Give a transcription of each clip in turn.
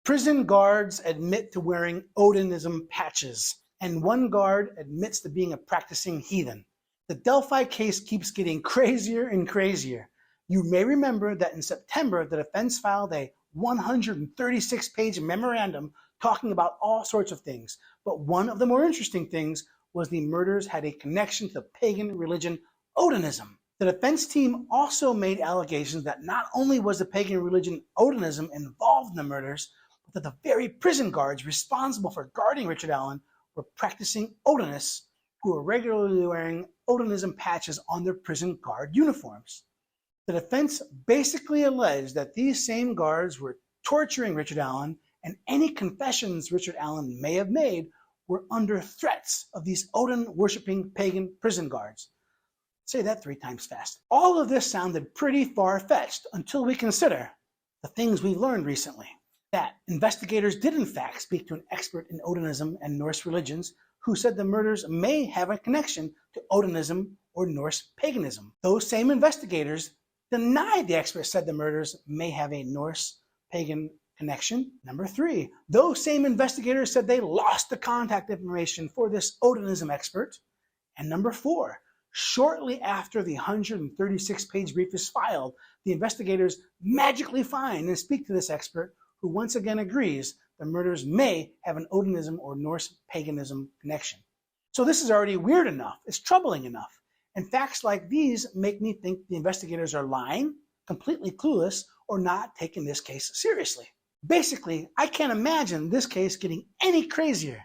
Prison guards admit to wearing Odinism patches, and one guard admits to being a practicing heathen. The Delphi case keeps getting crazier and crazier. You may remember that in September, the defense filed a 136-page memorandum talking about all sorts of things, but one of the more interesting things was the murders had a connection to the pagan religion Odinism. The defense team also made allegations that not only was the pagan religion Odinism involved in the murders, but that the very prison guards responsible for guarding Richard Allen were practicing Odinists who were regularly wearing Odinism patches on their prison guard uniforms. The defense basically alleged that these same guards were torturing Richard Allen, and any confessions Richard Allen may have made were under threats of these Odin-worshipping pagan prison guards. Say that 3 times fast. All of this sounded pretty far-fetched until we consider the things we've learned recently. That investigators did in fact speak to an expert in Odinism and Norse religions who said the murders may have a connection to Odinism or Norse paganism. Those same investigators denied the expert said the murders may have a Norse pagan connection. Number 3, those same investigators said they lost the contact information for this Odinism expert. And number 4, shortly after the 136-page brief is filed, the investigators magically find and speak to this expert who once again agrees the murders may have an Odinism or Norse paganism connection. So this is already weird enough, it's troubling enough, and facts like these make me think the investigators are lying, completely clueless, or not taking this case seriously. Basically, I can't imagine this case getting any crazier,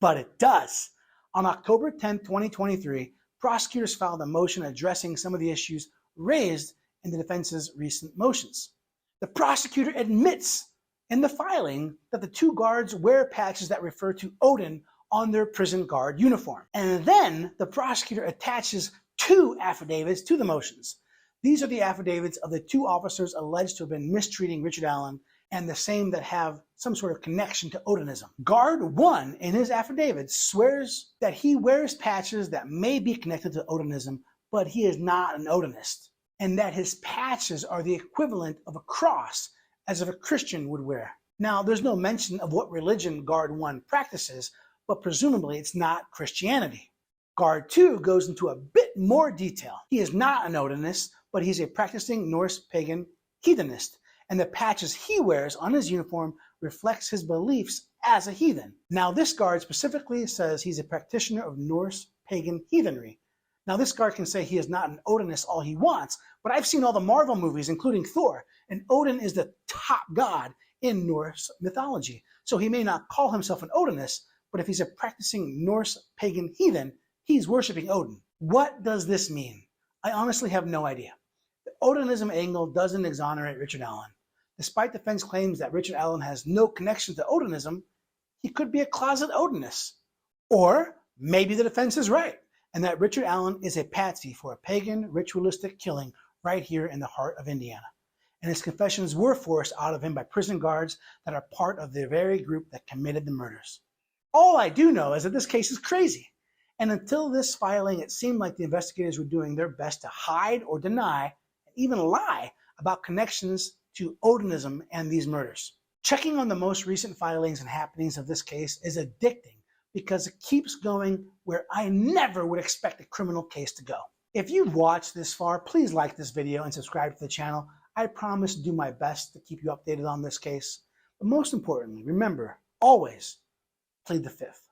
but it does. On October 10, 2023, prosecutors filed a motion addressing some of the issues raised in the defense's recent motions. The prosecutor admits in the filing that the 2 guards wear patches that refer to Odin on their prison guard uniform. And then the prosecutor attaches 2 affidavits to the motions. These are the affidavits of the 2 officers alleged to have been mistreating Richard Allen, and the same that have some sort of connection to Odinism. Guard 1 in his affidavit swears that he wears patches that may be connected to Odinism, but he is not an Odinist, and that his patches are the equivalent of a cross, as if a Christian would wear. Now, there's no mention of what religion Guard 1 practices, but presumably it's not Christianity. Guard 2 goes into a bit more detail. He is not an Odinist, but he's a practicing Norse pagan heathenist, and the patches he wears on his uniform reflects his beliefs as a heathen. Now, this guard specifically says he's a practitioner of Norse pagan heathenry. Now, this guard can say he is not an Odinist all he wants, but I've seen all the Marvel movies, including Thor, and Odin is the top god in Norse mythology. So he may not call himself an Odinist, but if he's a practicing Norse pagan heathen, he's worshiping Odin. What does this mean? I honestly have no idea. The Odinism angle doesn't exonerate Richard Allen. Despite defense claims that Richard Allen has no connection to Odinism, he could be a closet Odinist. Or maybe the defense is right, and that Richard Allen is a patsy for a pagan ritualistic killing right here in the heart of Indiana. And his confessions were forced out of him by prison guards that are part of the very group that committed the murders. All I do know is that this case is crazy. And until this filing, it seemed like the investigators were doing their best to hide or deny, and even lie about connections to Odinism and these murders. Checking on the most recent filings and happenings of this case is addicting because it keeps going where I never would expect a criminal case to go. If you've watched this far, please like this video and subscribe to the channel. I promise to do my best to keep you updated on this case. But most importantly, remember, always plead the fifth.